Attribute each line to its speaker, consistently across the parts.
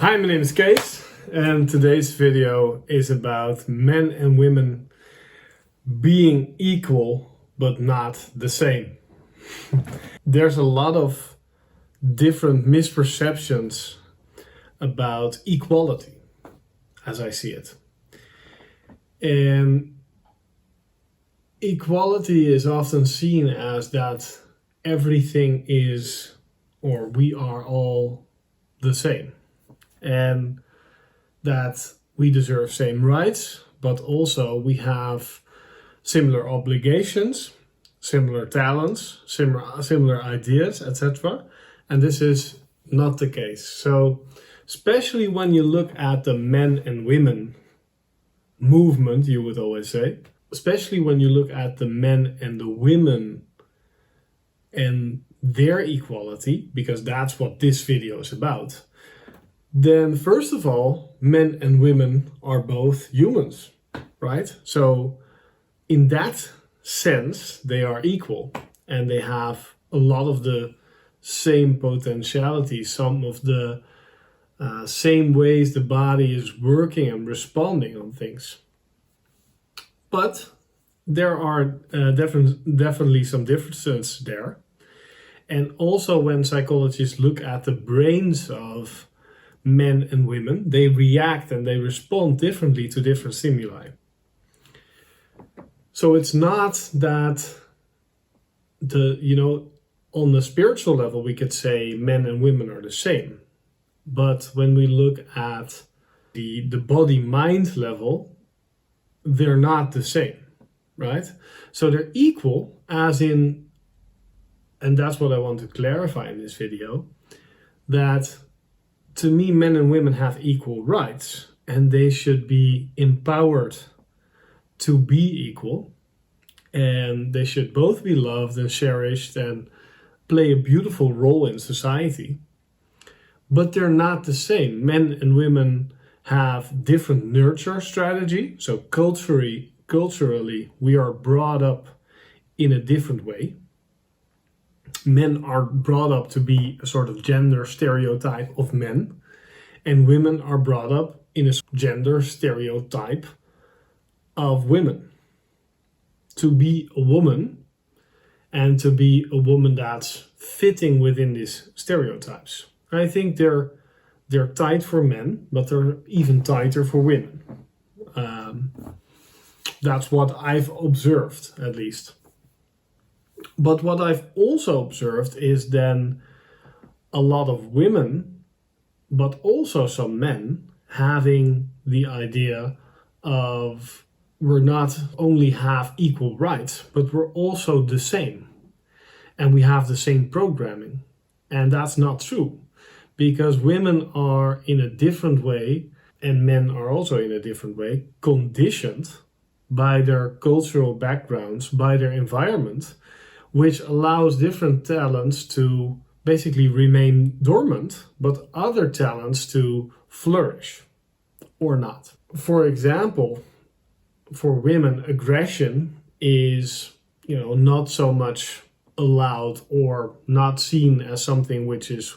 Speaker 1: Hi, my name is Kees, and today's video is about men and women being equal but not the same. There's a lot of different misperceptions about equality, as I see it. And equality is often seen as that everything is, or we are all the same. And that we deserve same rights, but also we have similar obligations, similar talents, similar ideas, etc. And this is not the case. So especially when you look at the men and women movement, you would always say, especially when you look at the men and the women and their equality, because that's what this video is about, then first of all, men and women are both humans, right? So in that sense, they are equal and they have a lot of the same potentiality, some of the same ways the body is working and responding on things. But there are definitely some differences there. And also when psychologists look at the brains of men and women, they react and they respond differently to different stimuli. So it's not that on the spiritual level, we could say men and women are the same. But when we look at the body-mind level, they're not the same, right? So they're equal as in, and that's what I want to clarify in this video, that to me, men and women have equal rights and they should be empowered to be equal. And they should both be loved and cherished and play a beautiful role in society. But they're not the same. Men and women have different nurture strategy. So culturally, we are brought up in a different way. Men are brought up to be a sort of gender stereotype of men, and women are brought up in a gender stereotype of women. To be a woman and to be a woman that's fitting within these stereotypes. I think they're tight for men, but they're even tighter for women. That's what I've observed, at least. But what I've also observed is then a lot of women, but also some men, having the idea of we're not only have equal rights, but we're also the same. And we have the same programming. And that's not true. Because women are in a different way, and men are also in a different way, conditioned by their cultural backgrounds, by their environment, which allows different talents to basically remain dormant, but other talents to flourish or not. For example, for women, aggression is, not so much allowed or not seen as something which is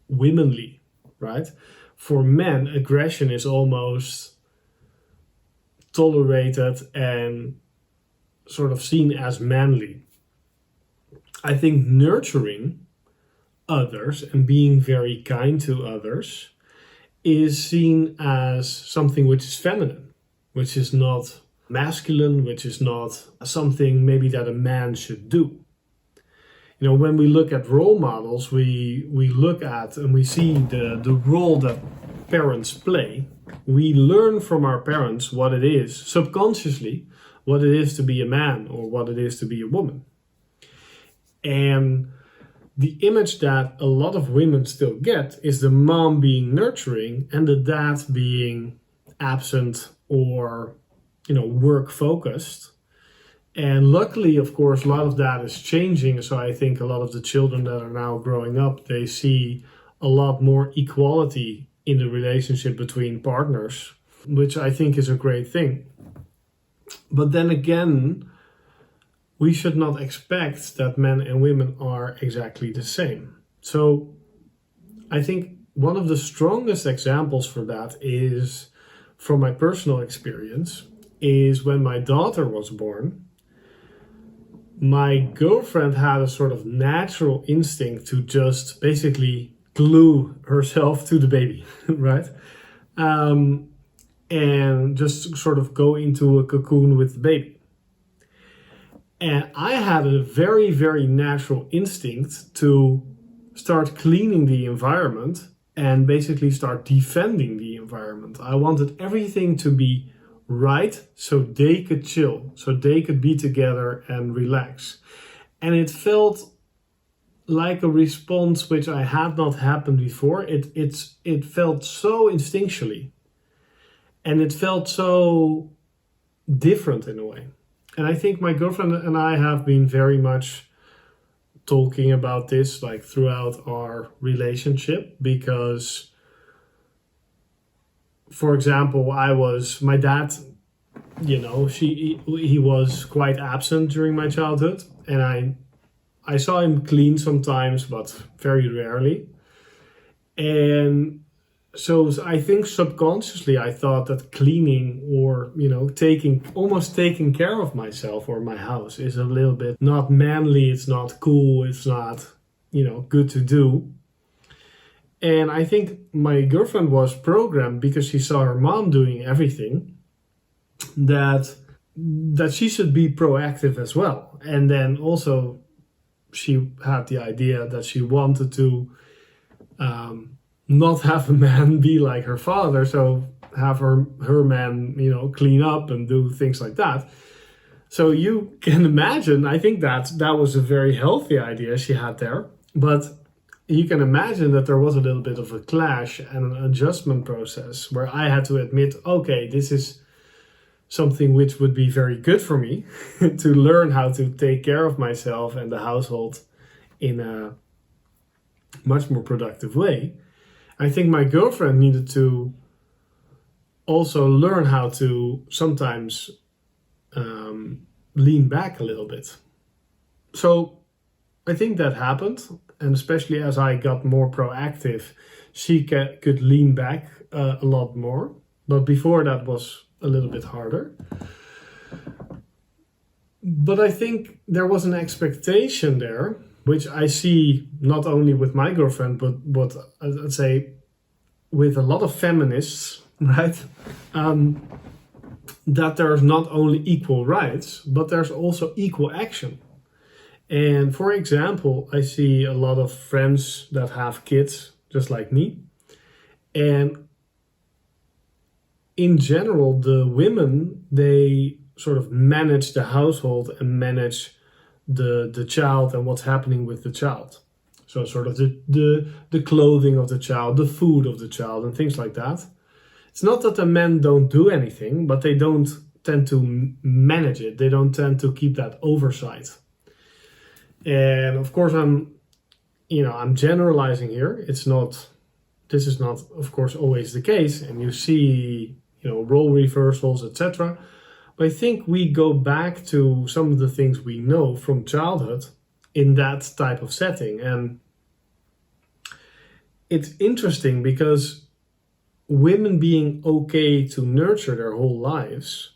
Speaker 1: womanly, right? For men, aggression is almost tolerated and sort of seen as manly. I think nurturing others and being very kind to others is seen as something which is feminine, which is not masculine, which is not something maybe that a man should do. When we look at role models, we look at and we see the role that parents play. We learn from our parents what it is, subconsciously, what it is to be a man or what it is to be a woman. And the image that a lot of women still get is the mom being nurturing and the dad being absent or, work focused. And luckily, of course, a lot of that is changing. So I think a lot of the children that are now growing up, they see a lot more equality in the relationship between partners, which I think is a great thing. But then again, we should not expect that men and women are exactly the same. So I think one of the strongest examples for that is from my personal experience, is when my daughter was born. My girlfriend had a sort of natural instinct to just basically glue herself to the baby, right? And just sort of go into a cocoon with the baby. And I had a very, very natural instinct to start cleaning the environment and basically start defending the environment. I wanted everything to be right so they could chill, so they could be together and relax. And it felt like a response which I had not happened before. It felt so instinctually, and it felt so different in a way. And I think my girlfriend and I have been very much talking about this like throughout our relationship, because, for example, my dad, he was quite absent during my childhood, and I saw him clean sometimes, but very rarely. And so I think subconsciously I thought that cleaning or, taking care of myself or my house is a little bit not manly, it's not cool, it's not, good to do. And I think my girlfriend was programmed, because she saw her mom doing everything, that she should be proactive as well. And then also she had the idea that she wanted to not have a man be like her father, so have her man, clean up and do things like that. So you can imagine, I think that was a very healthy idea she had there, but you can imagine that there was a little bit of a clash and an adjustment process where I had to admit, okay, this is something which would be very good for me to learn how to take care of myself and the household in a much more productive way. I think my girlfriend needed to also learn how to sometimes lean back a little bit. So I think that happened, and especially as I got more proactive, she could lean back a lot more. But before that was a little bit harder. But I think there was an expectation there, which I see not only with my girlfriend, but I'd say with a lot of feminists, right? That there's not only equal rights, but there's also equal action. And for example, I see a lot of friends that have kids, just like me. And in general, the women, they sort of manage the household and manage the child and what's happening with the child. So sort of the clothing of the child, the food of the child, and things like that. It's not that the men don't do anything, but they don't tend to manage it. They don't tend to keep that oversight. And of course, I'm generalizing here. This is not, of course, always the case. And you see, role reversals, etc. But I think we go back to some of the things we know from childhood in that type of setting. And it's interesting because women being okay to nurture their whole lives,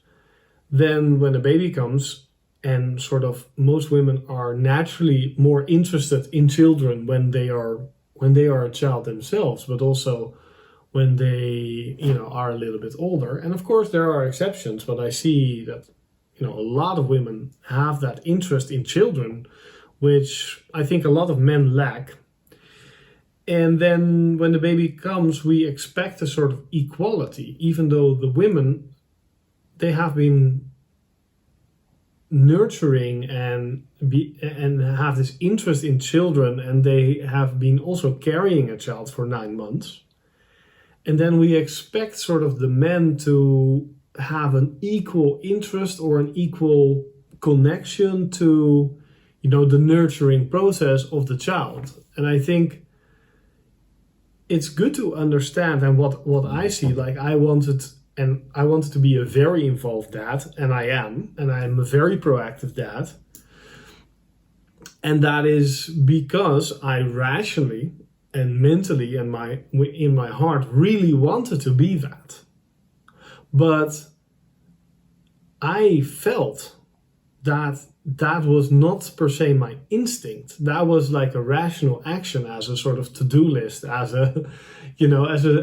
Speaker 1: then when a baby comes, and sort of most women are naturally more interested in children when they are a child themselves, but also when they are a little bit older. And of course there are exceptions, but I see that a lot of women have that interest in children, which I think a lot of men lack. And then when the baby comes, we expect a sort of equality, even though the women, they have been nurturing and have this interest in children, and they have been also carrying a child for 9 months. And then we expect sort of the men to have an equal interest or an equal connection to, the nurturing process of the child. And I think it's good to understand, and what I see, like I wanted to be a very involved dad, and I am a very proactive dad. And that is because I rationally and mentally and in my heart really wanted to be that. But I felt that was not per se my instinct. That was like a rational action, as a sort of to-do list, as a,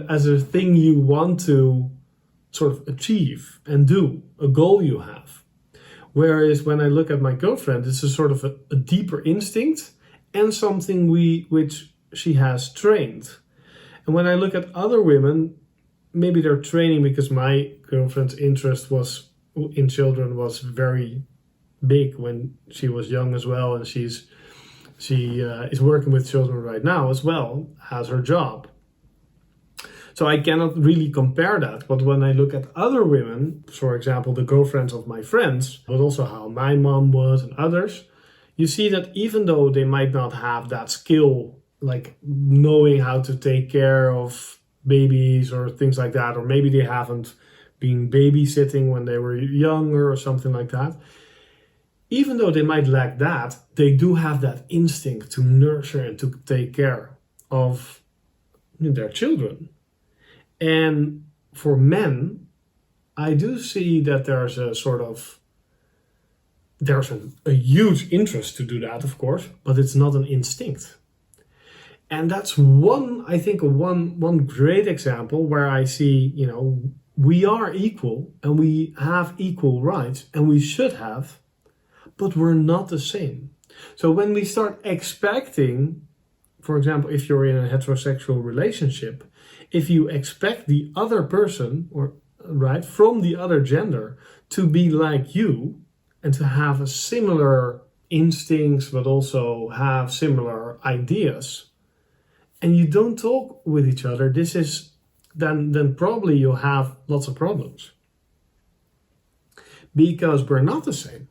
Speaker 1: as a thing you want to sort of achieve and do, a goal you have. Whereas when I look at my girlfriend, it's a sort of a deeper instinct and something which she has trained. And when I look at other women, maybe they're training because my girlfriend's interest in children was very big when she was young as well, and she is working with children right now as well as her job. So I cannot really compare that. But when I look at other women, for example, the girlfriends of my friends, but also how my mom was and others, you see that even though they might not have that skill, like knowing how to take care of babies or things like that, or maybe they haven't been babysitting when they were younger or something like that, even though they might lack that, they do have that instinct to nurture and to take care of their children. And for men, I do see that there's a huge interest to do that, of course, but it's not an instinct. And that's one great example where I see, we are equal and we have equal rights and we should have, but we're not the same. So when we start expecting, for example, if you're in a heterosexual relationship, if you expect the other person from the other gender to be like you and to have a similar instincts, but also have similar ideas, and you don't talk with each other, then probably you'll have lots of problems. Because we're not the same,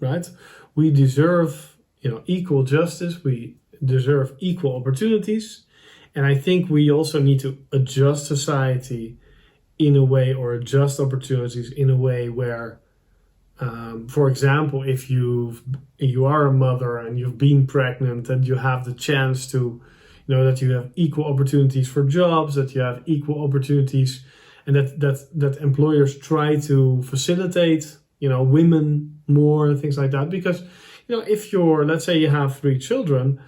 Speaker 1: right? We deserve, equal justice. We deserve equal opportunities. And I think we also need to adjust society in a way, or adjust opportunities in a way where, for example, if you are a mother and you've been pregnant and you have the chance to, that you have equal opportunities for jobs, that you have equal opportunities, and that employers try to facilitate, women more and things like that. Because, if let's say you have 3 children,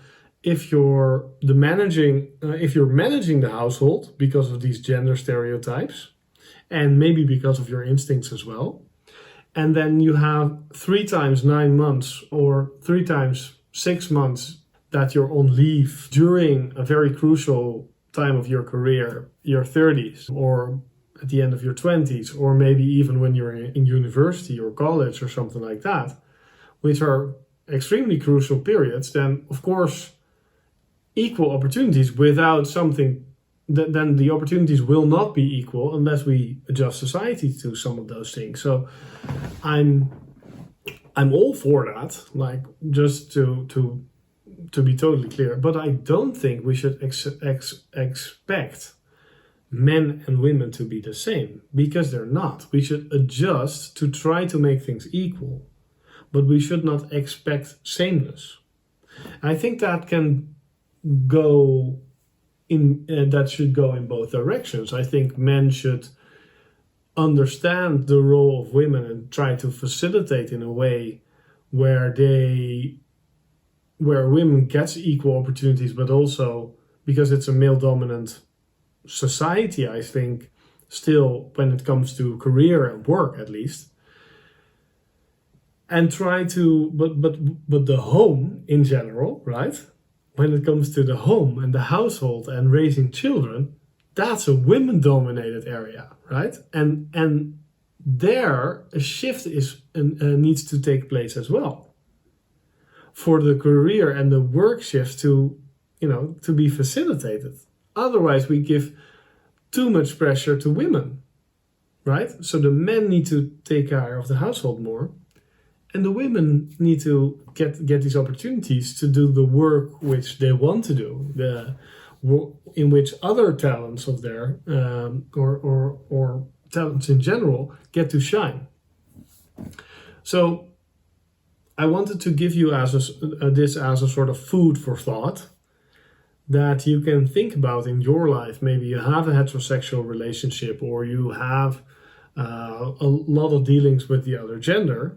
Speaker 1: if you're managing the household because of these gender stereotypes, and maybe because of your instincts as well, and then you have 3 times 9 months or 3 times 6 months that you're on leave during a very crucial time of your career, your 30s, or at the end of your 20s, or maybe even when you're in university or college or something like that, which are extremely crucial periods, then of course equal opportunities without something, then the opportunities will not be equal unless we adjust society to some of those things. So I'm all for that, like, just to be totally clear. But I don't think we should expect men and women to be the same, because they're not. We should adjust to try to make things equal, but we should not expect sameness. I think that can go in that should go in both directions. I think men should understand the role of women and try to facilitate in a way where women gets equal opportunities, but also because it's a male dominant society, I think, still, when it comes to career and work at least, and try to but the home in general, right? When it comes to the home and the household and raising children, that's a women-dominated area, right? And there a shift needs to take place as well for the career and the work shift to be facilitated. Otherwise, we give too much pressure to women, right? So the men need to take care of the household more, and the women need to get these opportunities to do the work which they want to do, in which other talents of their or talents in general get to shine. So I wanted to give you this as a sort of food for thought, that you can think about in your life. Maybe you have a heterosexual relationship, or you have a lot of dealings with the other gender,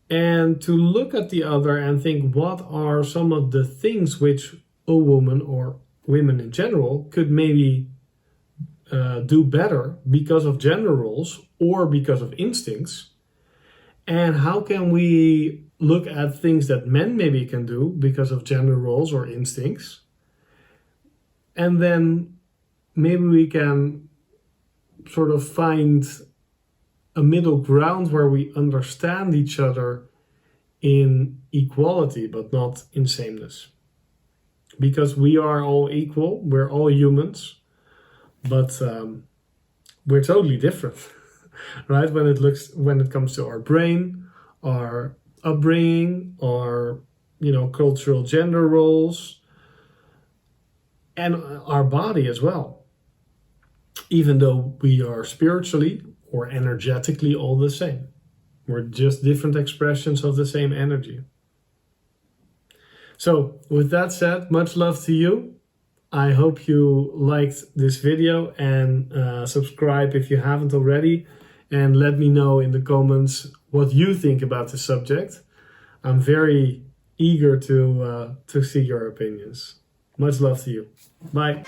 Speaker 1: and to look at the other and think, what are some of the things which a woman or women in general could maybe do better because of gender roles or because of instincts, and how can we look at things that men maybe can do because of gender roles or instincts, and then maybe we can sort of find a middle ground where we understand each other in equality but not in sameness, because we are all equal, we're all humans, but we're totally different. Right? When it comes to our brain, our upbringing, our cultural gender roles, and our body as well. Even though we are spiritually or energetically all the same, we're just different expressions of the same energy. So with that said, much love to you. I hope you liked this video, and subscribe if you haven't already. And let me know in the comments what you think about the subject. I'm very eager to see your opinions. Much love to you. Bye.